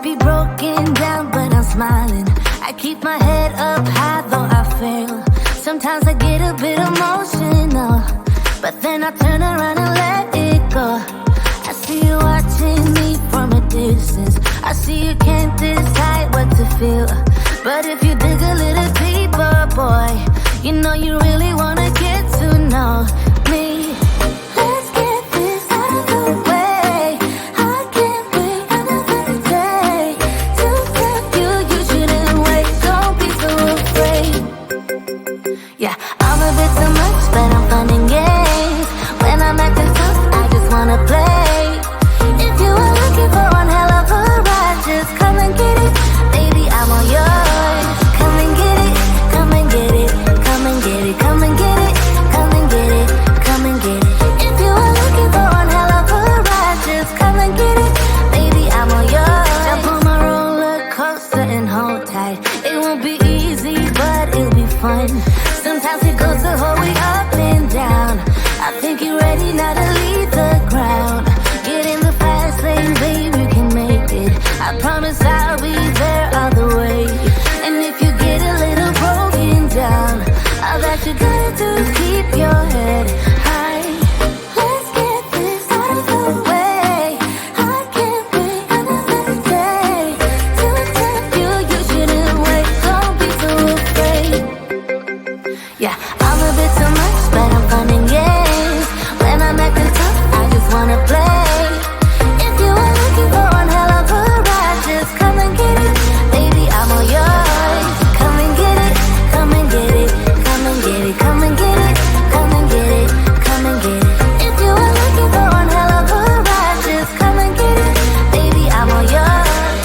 be broken down, but I'm smiling. I keep my head up high, though I fail. Sometimes I get a bit emotional, but then I turn around and let it go. I see you watching me from a distance. I see you can't decide what to feel, but if you dig a little deeper, boy, you know you really wanna get to know me. Let's get this out of the way. I can't wait another day to tell you you shouldn't wait. Don't be so afraid. Yeah, I'm a bit too much, but I'm fun and games. When I'm acting tough, I just wanna play. If you are looking for one hell of a ride, just come and get it. Baby, I'm all yours. Come and get it, come and get it, come and get it, come and get it, come and get it, come and get it. If you are looking for one hell of a ride, just come and get it. Baby, I'm all yours. Jump on my roller coaster and hold tight. It won't be easy, but it'll be fun. Sometimes it goes the whole way up and down. I think you're ready now to leave the ground. Get in the fast lane, baby, you can make it. I promise I'll be there all the way. And if you get a little broken down, all that you gotta do is keep your head high. Let's get this out of the way. I can't wait another day to tell you you shouldn't wait. Don't be so afraid. Yeah, I'm a bit too much, but I'm fun and games. When I'm acting tough, I just wanna play. If you are looking for one hell of a ride, just come and get it. Baby, I'm all yours. Come and get it, come and get it, come and get it, come and get it, come and get it, come and get it. If you are looking for one hell of a ride, just come and get it. Baby, I'm all yours.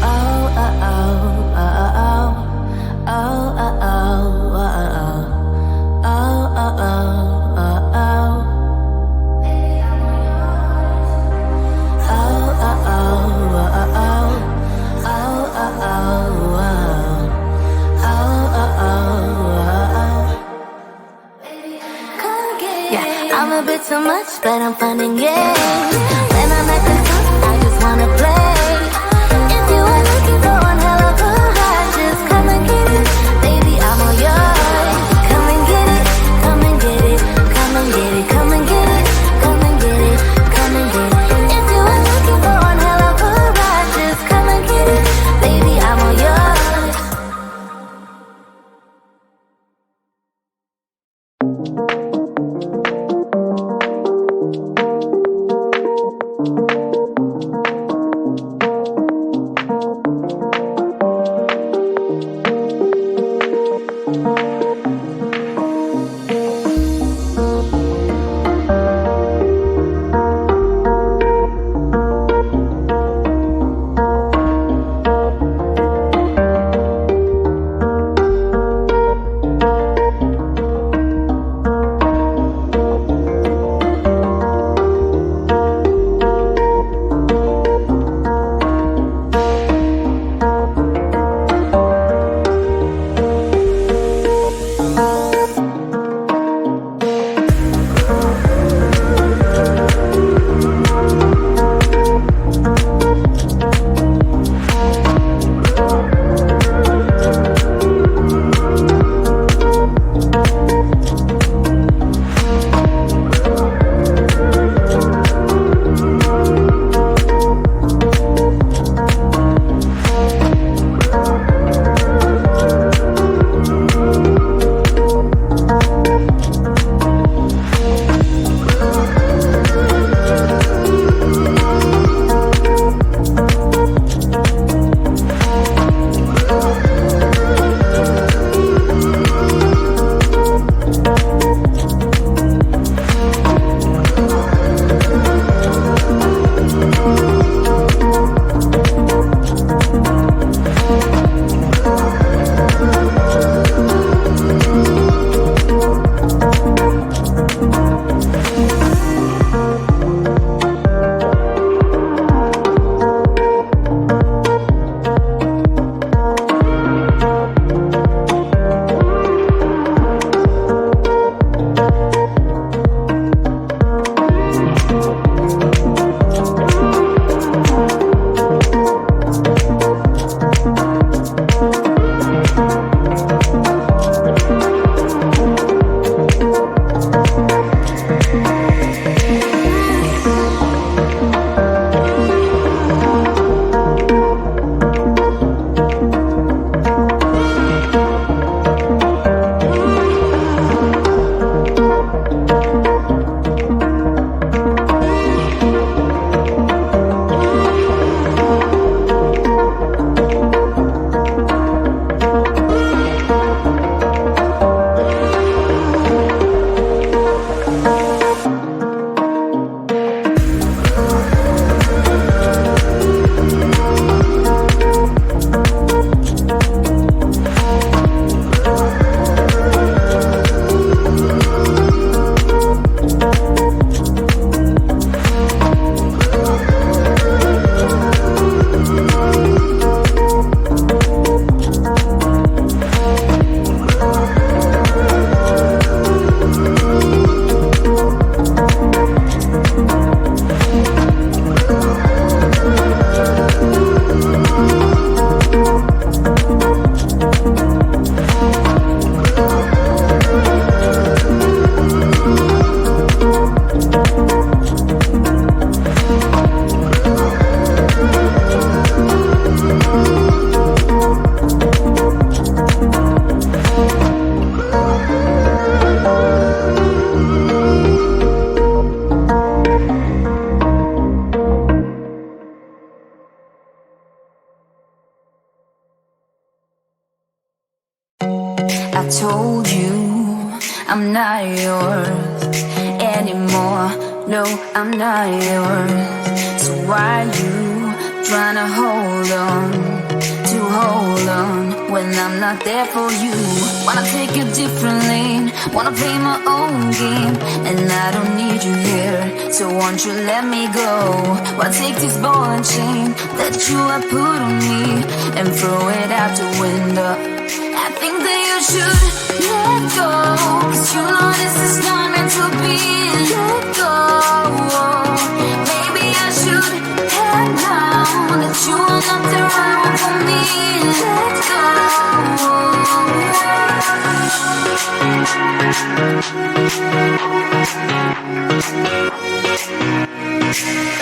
Oh, oh, oh, oh, oh, oh, oh, oh, oh, oh. Oh, oh, oh, oh, oh. Baby, I'm all yours. Oh, oh, oh, oh, oh. Oh, oh, oh, oh. Oh, oh, oh, oh. Come get it. Yeah, I'm a bit too much, but I'm fun and games. When I'm acting tough, I just wanna play. If you are looking for one hell of a ride, just come and get it. Baby, I'm all yours. Come and get it, come and get it, come and get it, come and get it, come and get it, come and get it. If you are looking for one hell of a ride, just come and get it. Baby, I'm all yours. I told you I'm not yours anymore. No, I'm not yours. So why you tryna hold on when I'm not there for you? Wanna take a different lane, wanna play my own game, and I don't need you here, so won't you let me go? Wanna take this ball and chain that you have put on me and throw it out the window. I think that you should let go, 'cause you know this is not meant to be. Let go. Maybe I should have known that you are not the right one for me. Let go.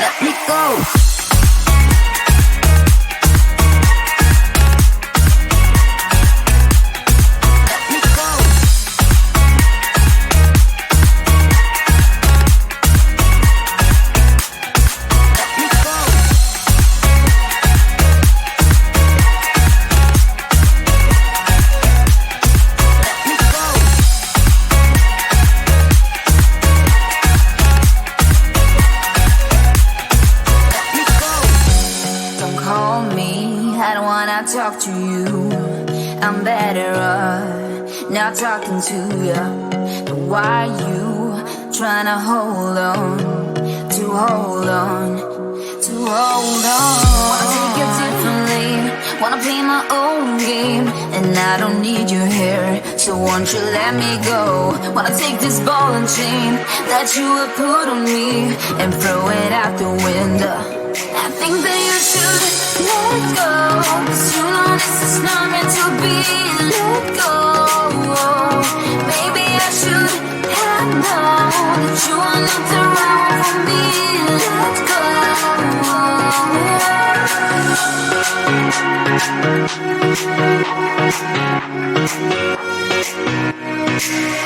Let me go. Talk to you, I'm better off not talking to you. But why you tryna hold on? Wanna take a different lane, wanna play my own game, and I don't need you here, so won't you let me go? Wanna take this ball and chain that you have put on me and throw it out the window. I think that you should let go, 'cause you know this is not meant to be. Let go. Maybe I should have known that you are not the right one for me. Let go.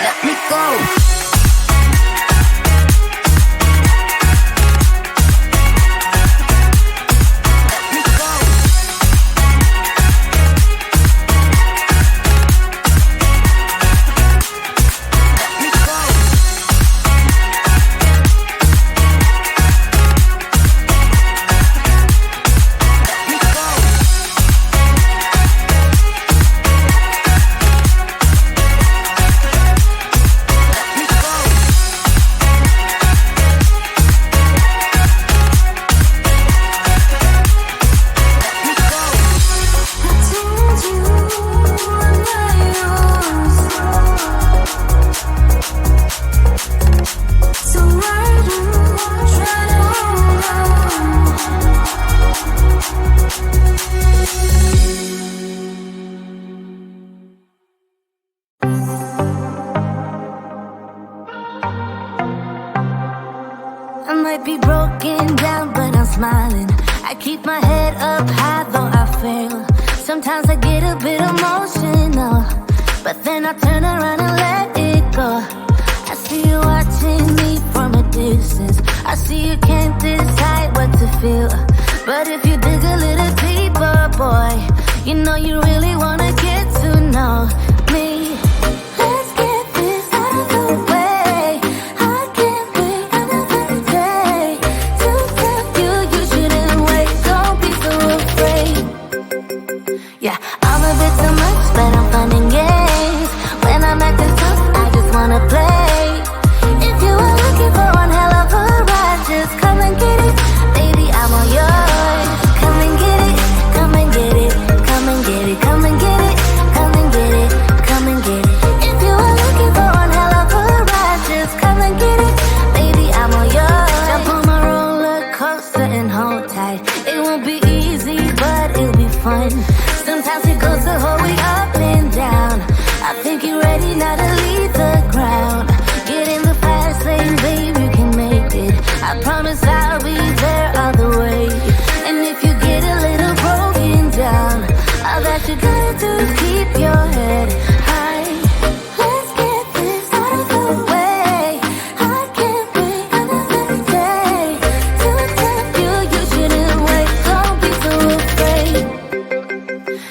Let me go.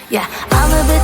Yeah, I'm a bit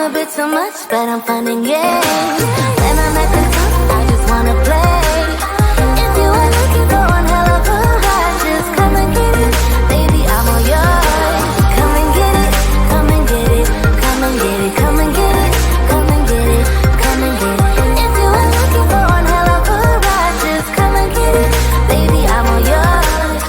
a bit too much, but I'm fun and games. When I'm at the top, I just wanna play. If you are looking for one hell of a ride, just come and get it, baby, I'm all yours. Come and get it, come and get it, come and get it, come and get it, come and get it, come and get it. If you are looking for one hell of a ride, just come and get it, baby, I'm all yours.